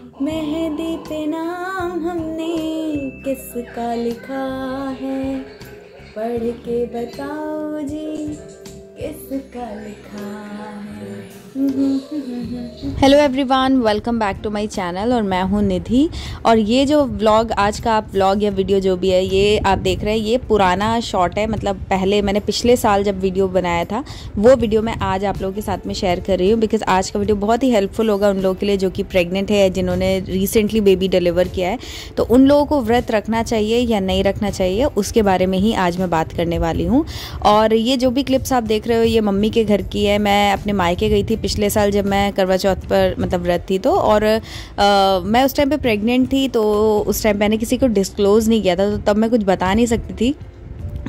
मेहंदी पे नाम हमने किसका लिखा है, पढ़ के बताओ जी किसका लिखा है। Hello everyone, welcome back to my channel और मैं हूं निधि। और ये जो व्लॉग आज का आप व्लॉग या वीडियो जो भी है ये आप देख रहे हैं, ये पुराना शॉट है। मतलब पहले मैंने पिछले साल जब वीडियो बनाया था वो वीडियो मैं आज आप लोगों के साथ में शेयर कर रही हूँ, बिकॉज आज का वीडियो बहुत ही हेल्पफुल होगा उन लोगों के लिए जो कि प्रेग्नेंट है, जिन्होंने रिसेंटली बेबी डिलीवर किया है। तो उन लोगों को व्रत रखना चाहिए या नहीं रखना चाहिए उसके बारे में ही आज मैं बात करने वाली हूँ। और ये जो भी क्लिप्स आप देख रहे हो ये मम्मी के घर की है। मैं अपने मायके गई थी पिछले साल जब मैं करवा चौथ पर मतलब व्रत थी तो, और मैं उस टाइम पे प्रेग्नेंट थी, तो उस टाइम मैंने किसी को डिस्क्लोज़ नहीं किया था, तो तब मैं कुछ बता नहीं सकती थी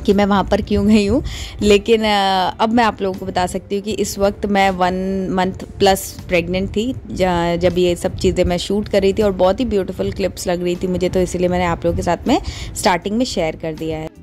कि मैं वहाँ पर क्यों गई हूँ। लेकिन अब मैं आप लोगों को बता सकती हूँ कि इस वक्त मैं 1 मंथ प्लस प्रेग्नेंट थी जब ये सब चीज़ें मैं शूट कर रही थी, और बहुत ही ब्यूटीफुल क्लिप्स लग रही थी मुझे, तो इसीलिए मैंने आप लोगों के साथ में स्टार्टिंग में शेयर कर दिया है।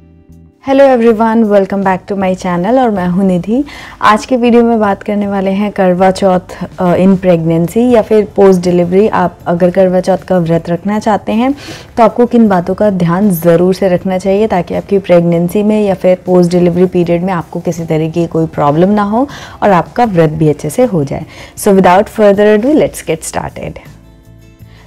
Hello everyone, welcome back to my channel और मैं हूं निधि। आज के वीडियो में बात करने वाले हैं करवा चौथ इन प्रेगनेंसी या फिर पोस्ट डिलीवरी। आप अगर करवा चौथ का व्रत रखना चाहते हैं तो आपको किन बातों का ध्यान ज़रूर से रखना चाहिए ताकि आपकी प्रेगनेंसी में या फिर पोस्ट डिलीवरी पीरियड में आपको किसी तरह की कोई प्रॉब्लम ना हो और आपका व्रत भी अच्छे से हो जाए। So without further ado let's get started.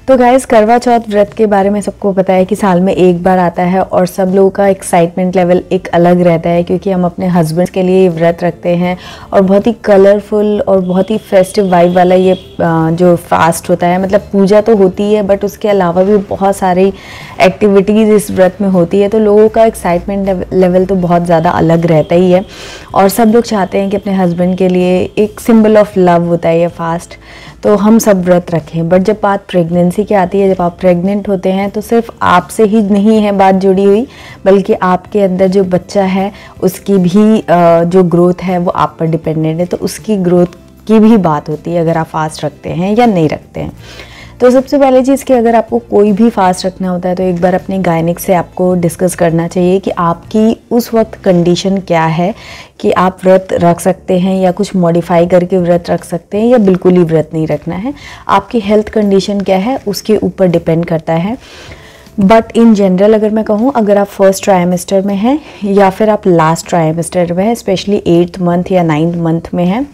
तो गाइस, करवा चौथ व्रत के बारे में सबको पता है कि साल में एक बार आता है और सब लोगों का एक्साइटमेंट लेवल एक अलग रहता है, क्योंकि हम अपने हस्बैंड्स के लिए ये व्रत रखते हैं और बहुत ही कलरफुल और बहुत ही फेस्टिव वाइब वाला ये जो फास्ट होता है। मतलब पूजा तो होती है बट उसके अलावा भी बहुत सारी एक्टिविटीज़ इस व्रत में होती है, तो लोगों का एक्साइटमेंट लेवल तो बहुत ज़्यादा अलग रहता ही है। और सब लोग चाहते हैं कि अपने हस्बैंड के लिए एक सिंबल ऑफ लव होता है ये फास्ट, तो हम सब व्रत रखें। बट जब बात प्रेगनेंसी की आती है, जब आप प्रेग्नेंट होते हैं तो सिर्फ आपसे ही नहीं है बात जुड़ी हुई, बल्कि आपके अंदर जो बच्चा है उसकी भी जो ग्रोथ है वो आप पर डिपेंडेंट है, तो उसकी ग्रोथ की भी बात होती है अगर आप फास्ट रखते हैं या नहीं रखते हैं। तो सबसे पहले चीज़ कि अगर आपको कोई भी फास्ट रखना होता है तो एक बार अपने गायनिक से आपको डिस्कस करना चाहिए कि आपकी उस वक्त कंडीशन क्या है, कि आप व्रत रख सकते हैं या कुछ मॉडिफाई करके व्रत रख सकते हैं या बिल्कुल ही व्रत नहीं रखना है। आपकी हेल्थ कंडीशन क्या है उसके ऊपर डिपेंड करता है। बट इन जनरल अगर मैं कहूँ, अगर आप फर्स्ट ट्राइमेस्टर में हैं या फिर आप लास्ट ट्राइमेस्टर में हैं, स्पेशली 8th मंथ या 9th मंथ में हैं,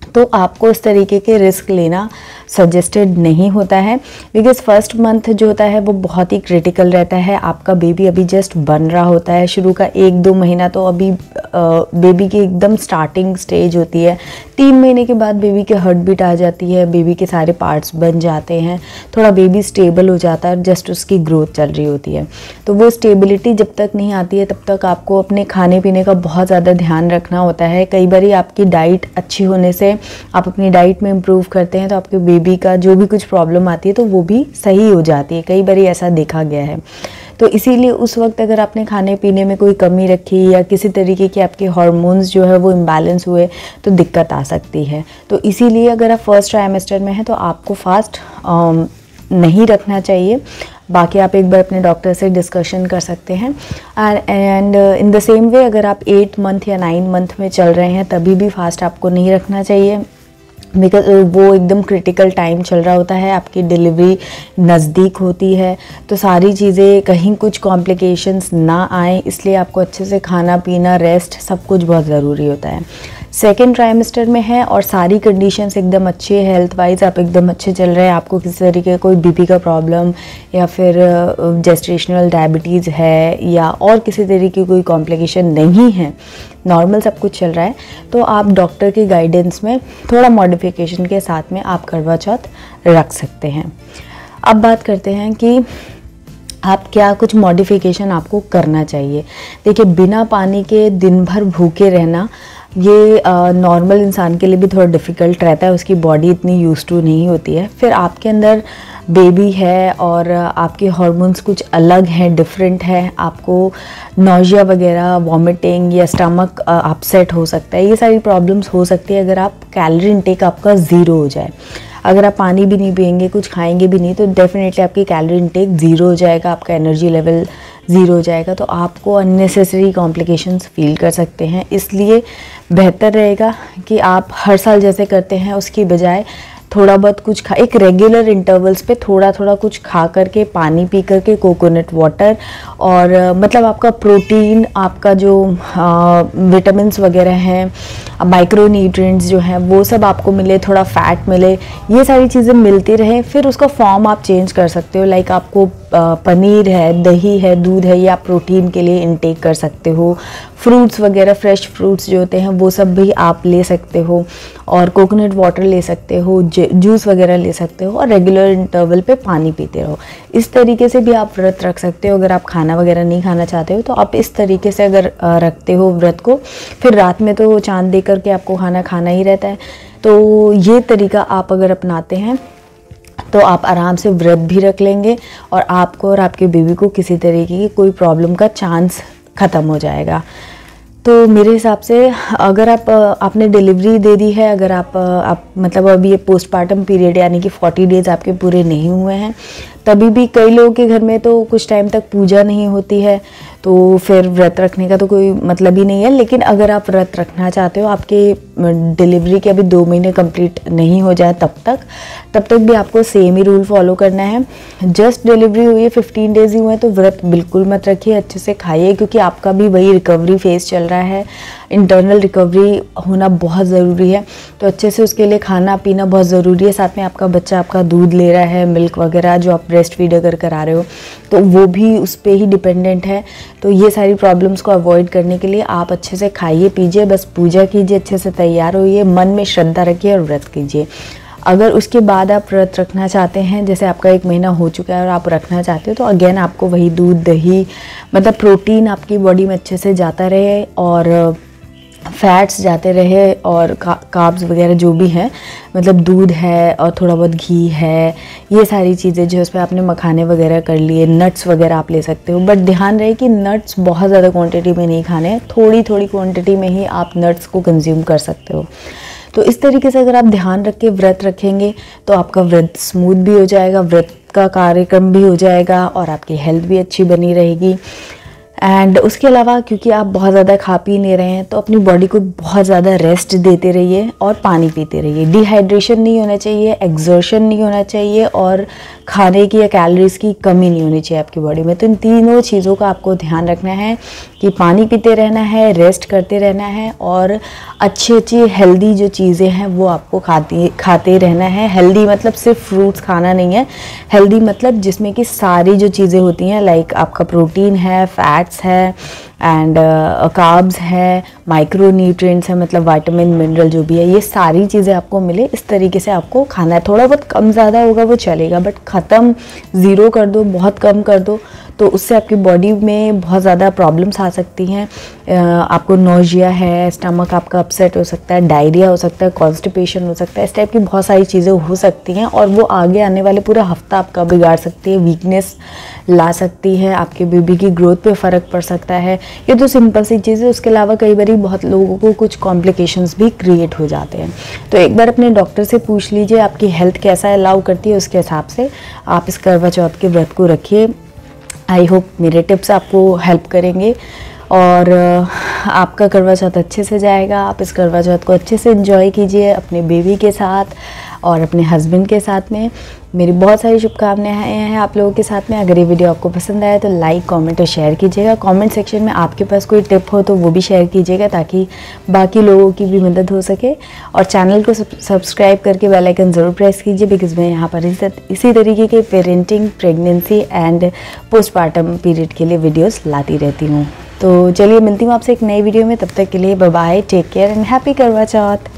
तो आपको इस तरीके के रिस्क लेना सजेस्टेड नहीं होता है, बिकॉज फर्स्ट मंथ जो होता है वो बहुत ही क्रिटिकल रहता है। आपका बेबी अभी जस्ट बन रहा होता है, शुरू का 1-2 महीना तो अभी बेबी की एकदम स्टार्टिंग स्टेज होती है। 3 महीने के बाद बेबी के हार्ट बीट आ जाती है, बेबी के सारे पार्ट्स बन जाते हैं, थोड़ा बेबी स्टेबल हो जाता है, जस्ट उसकी ग्रोथ चल रही होती है। तो वो स्टेबिलिटी जब तक नहीं आती है तब तक आपको अपने खाने पीने का बहुत ज़्यादा ध्यान रखना होता है। कई बार आपकी डाइट अच्छी होने से आप अपनी डाइट में इम्प्रूव करते हैं तो आपके बेबी का जो भी कुछ प्रॉब्लम आती है तो वो भी सही हो जाती है, कई बार ऐसा देखा गया है। तो इसीलिए उस वक्त अगर आपने खाने पीने में कोई कमी रखी या किसी तरीके के आपके हार्मोन्स जो है वो इम्बैलेंस हुए तो दिक्कत आ सकती है। तो इसीलिए अगर आप फर्स्ट ट्राइमेस्टर में हैं तो आपको फास्ट नहीं रखना चाहिए। बाकी आप एक बार अपने डॉक्टर से डिस्कशन कर सकते हैं। And in the same way अगर आप 8 मंथ या 9 मंथ में चल रहे हैं तभी भी फास्ट आपको नहीं रखना चाहिए, बिकॉज वो एकदम क्रिटिकल टाइम चल रहा होता है, आपकी डिलीवरी नज़दीक होती है, तो सारी चीज़ें कहीं कुछ कॉम्प्लिकेशंस ना आए, इसलिए आपको अच्छे से खाना पीना रेस्ट सब कुछ बहुत ज़रूरी होता है। सेकेंड ट्राइमेस्टर में है और सारी कंडीशंस एकदम अच्छी है, हेल्थ वाइज आप एकदम अच्छे चल रहे हैं, आपको किसी तरीके का कोई बीपी का प्रॉब्लम या फिर जेस्टेशनल डायबिटीज़ है या और किसी तरीके की कोई कॉम्प्लिकेशन नहीं है, नॉर्मल सब कुछ चल रहा है, तो आप डॉक्टर की गाइडेंस में थोड़ा मॉडिफिकेशन के साथ में आप करवा चौथ रख सकते हैं। अब बात करते हैं कि आप क्या कुछ मॉडिफिकेशन आपको करना चाहिए। देखिए, बिना पानी के दिन भर भूखे रहना ये नॉर्मल इंसान के लिए भी थोड़ा डिफ़िकल्ट रहता है, उसकी बॉडी इतनी यूज टू नहीं होती है। फिर आपके अंदर बेबी है और आपके हार्मोन्स कुछ अलग हैं, डिफरेंट है, आपको नौजिया वगैरह, वॉमिटिंग या स्टमक अपसेट हो सकता है, ये सारी प्रॉब्लम्स हो सकती है अगर आप कैलोरी इनटेक आपका ज़ीरो हो जाए। अगर आप पानी भी नहीं पिएंगे, कुछ खाएंगे भी नहीं, तो डेफिनेटली आपकी कैलोरी इनटेक ज़ीरो हो जाएगा, आपका एनर्जी लेवल ज़ीरो हो जाएगा, तो आपको अननेसेसरी कॉम्प्लिकेशंस फील कर सकते हैं। इसलिए बेहतर रहेगा कि आप हर साल जैसे करते हैं उसकी बजाय थोड़ा बहुत कुछ खा, एक रेगुलर इंटरवल्स पे थोड़ा थोड़ा कुछ खा करके, पानी पी करके, कोकोनट वाटर, और मतलब आपका प्रोटीन, आपका जो विटामिन्स वगैरह हैं, माइक्रो न्यूट्रिएंट्स जो हैं वो सब आपको मिले, थोड़ा फैट मिले, ये सारी चीज़ें मिलती रहे। फिर उसका फॉर्म आप चेंज कर सकते हो, लाइक आपको पनीर है, दही है, दूध है, ये आप प्रोटीन के लिए इनटेक कर सकते हो। फ्रूट्स वगैरह, फ्रेश फ्रूट्स जो होते हैं वो सब भी आप ले सकते हो, और कोकोनट वाटर ले सकते हो, जूस वगैरह ले सकते हो, और रेगुलर इंटरवल पे पानी पीते रहो। इस तरीके से भी आप व्रत रख सकते हो। अगर आप खाना वगैरह नहीं खाना चाहते हो तो आप इस तरीके से अगर रखते हो व्रत को, फिर रात में तो चांद देख करके आपको खाना खाना ही रहता है, तो ये तरीका आप अगर अपनाते हैं तो आप आराम से व्रत भी रख लेंगे, और आपको और आपके बेबी को किसी तरीके की कोई प्रॉब्लम का चांस ख़त्म हो जाएगा। तो मेरे हिसाब से अगर आपने डिलीवरी दे दी है, अगर आप मतलब अभी ये पोस्टपार्टम पीरियड यानी कि 40 डेज़ आपके पूरे नहीं हुए हैं, तभी भी कई लोगों के घर में तो कुछ टाइम तक पूजा नहीं होती है, तो फिर व्रत रखने का तो कोई मतलब ही नहीं है। लेकिन अगर आप व्रत रखना चाहते हो, आपके डिलीवरी के अभी 2 महीने कंप्लीट नहीं हो जाए तब तक भी आपको सेम ही रूल फॉलो करना है। जस्ट डिलीवरी हुई है, 15 डेज़ ही हुए हैं, तो व्रत बिल्कुल मत रखिए, अच्छे से खाइए, क्योंकि आपका भी वही रिकवरी फेज़ चल रहा है, इंटरनल रिकवरी होना बहुत ज़रूरी है। तो अच्छे से उसके लिए खाना पीना बहुत ज़रूरी है। साथ में आपका बच्चा आपका दूध ले रहा है, मिल्क वगैरह जो आप ब्रेस्ट फीड अगर करा रहे हो तो वो भी उस पर ही डिपेंडेंट है। तो ये सारी प्रॉब्लम्स को अवॉइड करने के लिए आप अच्छे से खाइए पीजिए, बस पूजा कीजिए, अच्छे से तैयार होइए, मन में श्रद्धा रखिए और व्रत कीजिए। अगर उसके बाद आप व्रत रखना चाहते हैं, जैसे आपका 1 महीना हो चुका है और आप रखना चाहते हो, तो अगेन आपको वही दूध, दही, मतलब प्रोटीन आपकी बॉडी में अच्छे से जाता रहे और फैट्स जाते रहे, और कार्ब्स वगैरह जो भी हैं, मतलब दूध है और थोड़ा बहुत घी है, ये सारी चीज़ें जो उस पर आपने मखाने वगैरह कर लिए, नट्स वगैरह आप ले सकते हो। बट ध्यान रहे कि नट्स बहुत ज़्यादा क्वांटिटी में नहीं खाने हैं, थोड़ी थोड़ी क्वांटिटी में ही आप नट्स को कंज्यूम कर सकते हो। तो इस तरीके से अगर आप ध्यान रख के व्रत रखेंगे तो आपका व्रत स्मूथ भी हो जाएगा, व्रत का कार्यक्रम भी हो जाएगा, और आपकी हेल्थ भी अच्छी बनी रहेगी। एंड उसके अलावा क्योंकि आप बहुत ज़्यादा खा पी नहीं रहे हैं, तो अपनी बॉडी को बहुत ज़्यादा रेस्ट देते रहिए और पानी पीते रहिए। डिहाइड्रेशन नहीं होना चाहिए, एक्सर्शन नहीं होना चाहिए, और खाने की या कैलोरीज की कमी नहीं होनी चाहिए आपकी बॉडी में। तो इन तीनों चीज़ों का आपको ध्यान रखना है कि पानी पीते रहना है, रेस्ट करते रहना है, और अच्छी हेल्दी जो चीज़ें हैं वो आपको खाते रहना है। हेल्दी मतलब सिर्फ फ्रूट्स खाना नहीं है, हेल्दी मतलब जिसमें कि सारी जो चीज़ें होती हैं, लाइक आपका प्रोटीन है, फैट्स है, एंड कार्ब्स है, माइक्रो न्यूट्रिएंट्स है, मतलब विटामिन मिनरल जो भी है, ये सारी चीज़ें आपको मिले, इस तरीके से आपको खाना है। थोड़ा बहुत कम ज़्यादा होगा वो चलेगा, बट ख़त्म ज़ीरो कर दो, बहुत कम कर दो, तो उससे आपकी बॉडी में बहुत ज़्यादा प्रॉब्लम्स आ सकती हैं। आपको नोजिया है, स्टमक आपका अपसेट हो सकता है, डायरिया हो सकता है, कॉन्स्टिपेशन हो सकता है, इस टाइप की बहुत सारी चीज़ें हो सकती हैं, और वो आगे आने वाले पूरा हफ्ता आपका बिगाड़ सकती है, वीकनेस ला सकती है, आपके बेबी की ग्रोथ पे फ़र्क पड़ सकता है। ये तो सिंपल सी चीज़ है। उसके अलावा कई बार बहुत लोगों को कुछ कॉम्प्लिकेशंस भी क्रिएट हो जाते हैं। तो एक बार अपने डॉक्टर से पूछ लीजिए आपकी हेल्थ कैसा अलाउ करती है, उसके हिसाब से आप इस करवा चौथ के व्रत को रखिए। आई होप मेरे टिप्स आपको हेल्प करेंगे और आपका करवा चौथ अच्छे से जाएगा। आप इस करवा चौथ को अच्छे से एंजॉय कीजिए अपने बेबी के साथ और अपने हस्बैंड के साथ में। मेरी बहुत सारी शुभकामनाएं हैं आप लोगों के साथ में। अगर ये वीडियो आपको पसंद आया तो लाइक, कमेंट और शेयर कीजिएगा। कमेंट सेक्शन में आपके पास कोई टिप हो तो वो भी शेयर कीजिएगा ताकि बाकी लोगों की भी मदद हो सके। और चैनल को सब्सक्राइब करके बेल आइकन ज़रूर प्रेस कीजिए, बिकॉज़ मैं यहाँ पर इसी तरीके के parenting, pregnancy and postpartum period के लिए वीडियोज़ लाती रहती हूँ। तो चलिए मिलती हूँ आपसे एक नई वीडियो में। तब तक के लिए bye bye, take care and happy Karwa Chauth.